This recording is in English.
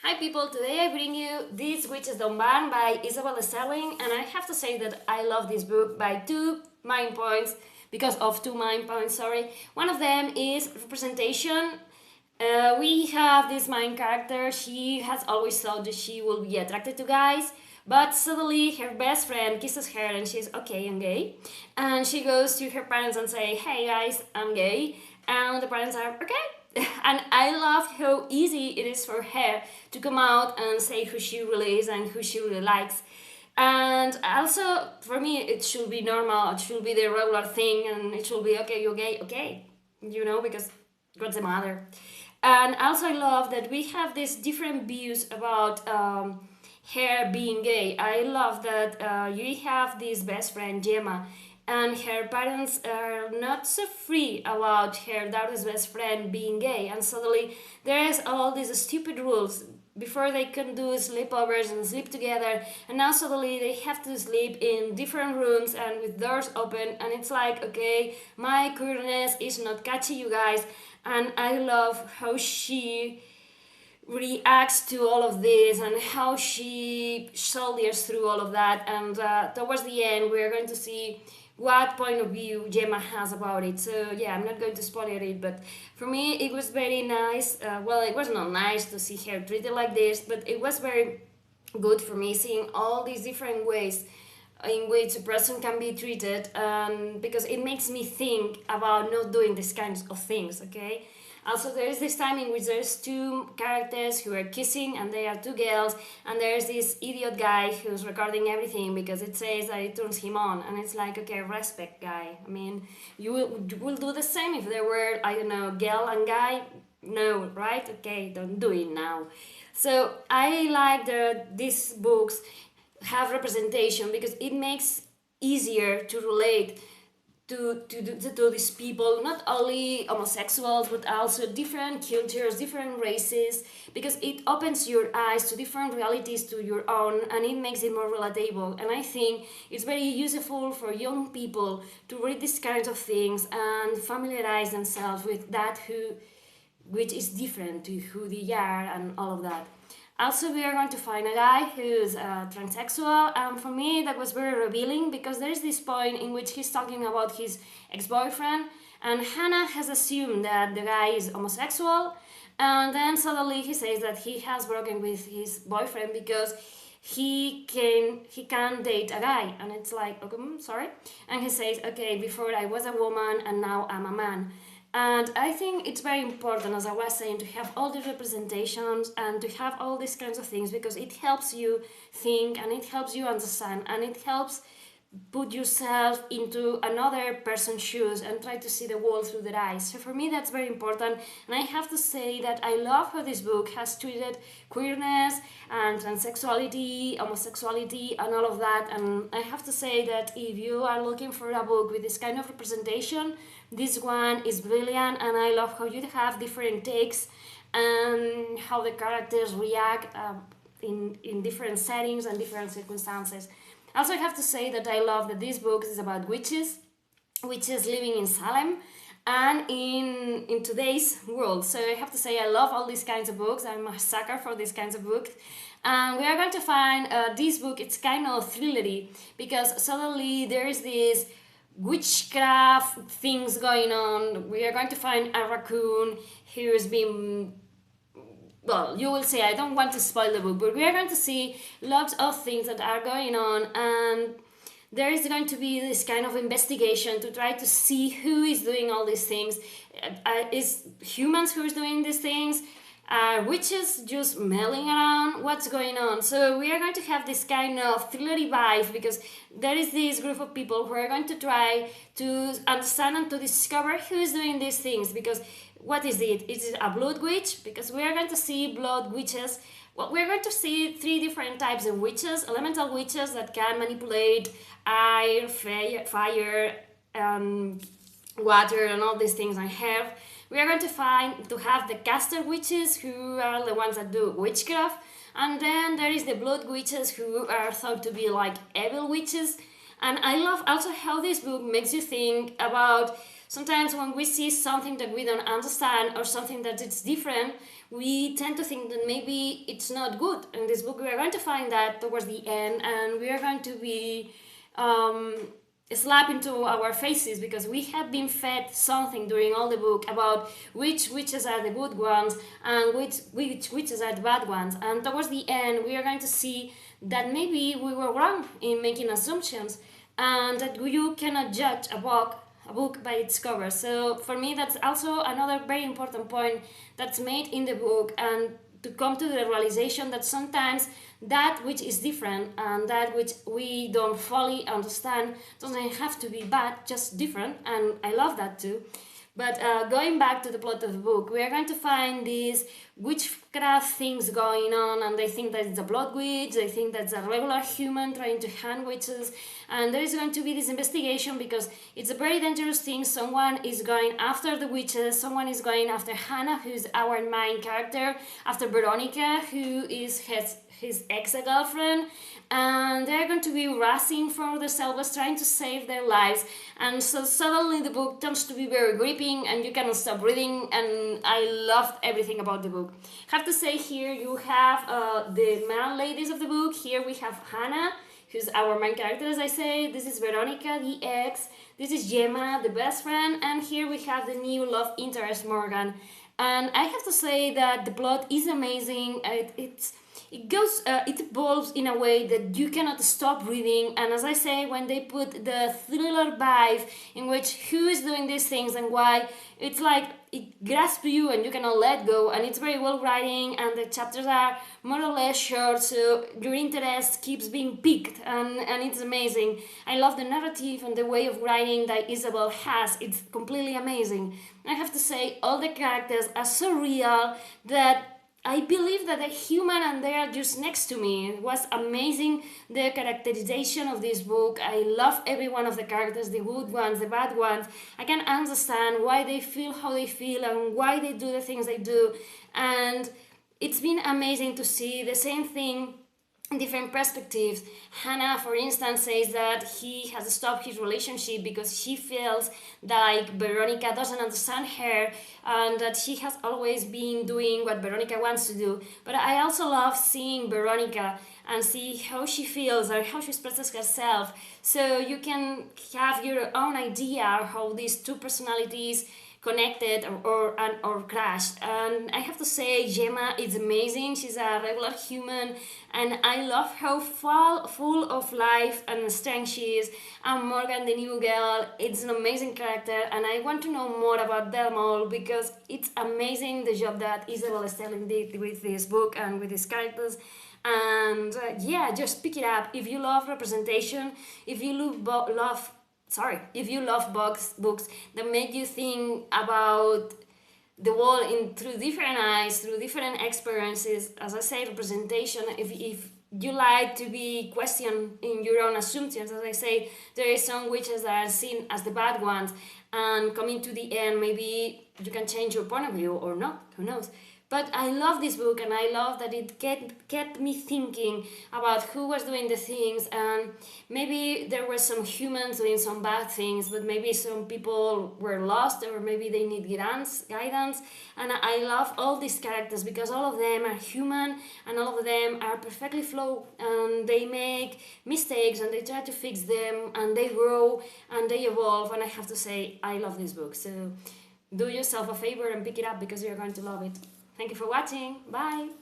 Hi people, today I bring you This Witch is Don't Ban by Isabel and I have to say that I love this book by because of two main points, sorry. One of them is representation. We have this main character, she has always thought that she will be attracted to guys, but suddenly her best friend kisses her and she's okay, I'm gay. And she goes to her parents and say, hey guys, I'm gay. And the parents are okay. And I love how easy it is for her to come out and say who she really is and who she really likes. And also, for me, it should be normal, it should be the regular thing, and it should be okay, you're gay, okay, because what's the matter? And also, I love that we have these different views about her being gay. I love that you have this best friend, Gemma, and her parents are not so free about her daughter's best friend being gay, and suddenly there's all these stupid rules before they can do sleepovers and sleep together, and now suddenly they have to sleep in different rooms and with doors open, and it's like, okay, my queerness is not catchy, you guys. And I love how she reacts to all of this and how she soldiers through all of that, and towards the end we're going to see what point of view Gemma has about it. So yeah, I'm not going to spoil it, but for me it was very nice. Well, it was not nice to see her treated like this, but it was very good for me seeing all these different ways in which a person can be treated, because it makes me think about not doing these kinds of things, okay? Also, there is this time in which there's two characters who are kissing and they are two girls, and there's this idiot guy who's recording everything because it says that it turns him on, and it's like, okay, respect, guy. I mean, you will do the same if there were, I don't know, girl and guy. No, right? Okay, don't do it now. So I like that these books have representation because it makes easier to relate to these people, not only homosexuals but also different cultures, different races, because it opens your eyes to different realities to your own, and it makes it more relatable. And I think it's very useful for young people to read these kinds of things and familiarize themselves with that which is different to who they are and all of that. Also, we are going to find a guy who's transsexual, and for me that was very revealing because there is this point in which he's talking about his ex-boyfriend, and Hannah has assumed that the guy is homosexual, and then suddenly he says that he has broken with his boyfriend because he can date a guy, and it's like, okay, sorry. And he says, okay, before I was a woman and now I'm a man. And I think it's very important, as I was saying, to have all the representations and to have all these kinds of things because it helps you think and it helps you understand and it helps put yourself into another person's shoes and try to see the world through their eyes. So for me that's very important, and I have to say that I love how this book has treated queerness and transsexuality, homosexuality and all of that. And I have to say that if you are looking for a book with this kind of representation, this one is brilliant, and I love how you have different takes and how the characters react in different settings and different circumstances. Also, I have to say that I love that this book is about witches living in Salem and in today's world. So I have to say I love all these kinds of books. I'm a sucker for these kinds of books. And we are going to find this book, it's kind of thrillery because suddenly there is this witchcraft things going on. We are going to find a raccoon who's been, well, you will see, I don't want to spoil the book, but we are going to see lots of things that are going on, and there is going to be this kind of investigation to try to see who is doing all these things. Is humans who is doing these things? Are witches just milling around? What's going on? So we are going to have this kind of thrillery vibe because there is this group of people who are going to try to understand and to discover who is doing these things, because what is it? Is it a blood witch? Because we are going to see blood witches. Well, we're going to see three different types of witches: elemental witches that can manipulate air, fire, water, and all these things, and herb. We are going to have the caster witches, who are the ones that do witchcraft, and then there is the blood witches, who are thought to be like evil witches. And I love also how this book makes you think about Sometimes when we see something that we don't understand or something that it's different, we tend to think that maybe it's not good. In this book, we are going to find that towards the end, and we are going to be slap into our faces because we have been fed something during all the book about which witches are the good ones and which witches are the bad ones. And towards the end, we are going to see that maybe we were wrong in making assumptions and that you cannot judge a book by its cover. So for me, that's also another very important point that's made in the book, and to come to the realization that sometimes that which is different and that which we don't fully understand doesn't have to be bad, just different, and I love that too. But going back to the plot of the book, we are going to find these witchcraft things going on, and they think that it's a blood witch, they think that's a regular human trying to hunt witches, and there is going to be this investigation because it's a very dangerous thing. Someone is going after the witches, someone is going after Hannah, who's our main character, after Veronica, who is his ex-girlfriend, and they're going to be racing for the Selvas, trying to save their lives. And so suddenly the book turns to be very gripping and you cannot stop reading, and I loved everything about the book. I have to say, here you have the man ladies of the book. Here we have Hannah, who's our main character, as I say. This is Veronica, the ex. This is Gemma, the best friend. And here we have the new love interest, Morgan. And I have to say that the plot is amazing. It evolves in a way that you cannot stop reading, and as I say, when they put the thriller vibe in which who is doing these things and why, it's like it grasps you and you cannot let go, and it's very well writing, and the chapters are more or less short, so your interest keeps being piqued, and it's amazing. I love the narrative and the way of writing that Isabel has. It's completely amazing. I have to say, all the characters are so real that I believe that they're human and they are just next to me. It was amazing, the characterization of this book. I love every one of the characters, the good ones, the bad ones. I can understand why they feel how they feel and why they do the things they do. And it's been amazing to see the same thing in different perspectives. Hannah, for instance, says that he has stopped his relationship because she feels like Veronica doesn't understand her and that she has always been doing what Veronica wants to do. But I also love seeing Veronica and see how she feels or how she expresses herself, so you can have your own idea how these two personalities connected or crashed. And I have to say, Gemma is amazing. She's a regular human, and I love how full of life and strength she is. And Morgan, the new girl, it's an amazing character, and I want to know more about them all because it's amazing the job that Isabel Stelling did with this book and with these characters. And yeah, just pick it up if you love representation, if you if you love books that make you think about the world through different eyes, through different experiences. As I say, representation, if you like to be questioned in your own assumptions, as I say, there is some witches that are seen as the bad ones, and coming to the end, maybe you can change your point of view or not, who knows. But I love this book, and I love that it kept me thinking about who was doing the things, and maybe there were some humans doing some bad things, but maybe some people were lost, or maybe they need guidance. And I love all these characters because all of them are human, and all of them are perfectly flawed, and they make mistakes, and they try to fix them, and they grow, and they evolve. And I have to say, I love this book. So do yourself a favor and pick it up because you're going to love it. Thank you for watching. Bye!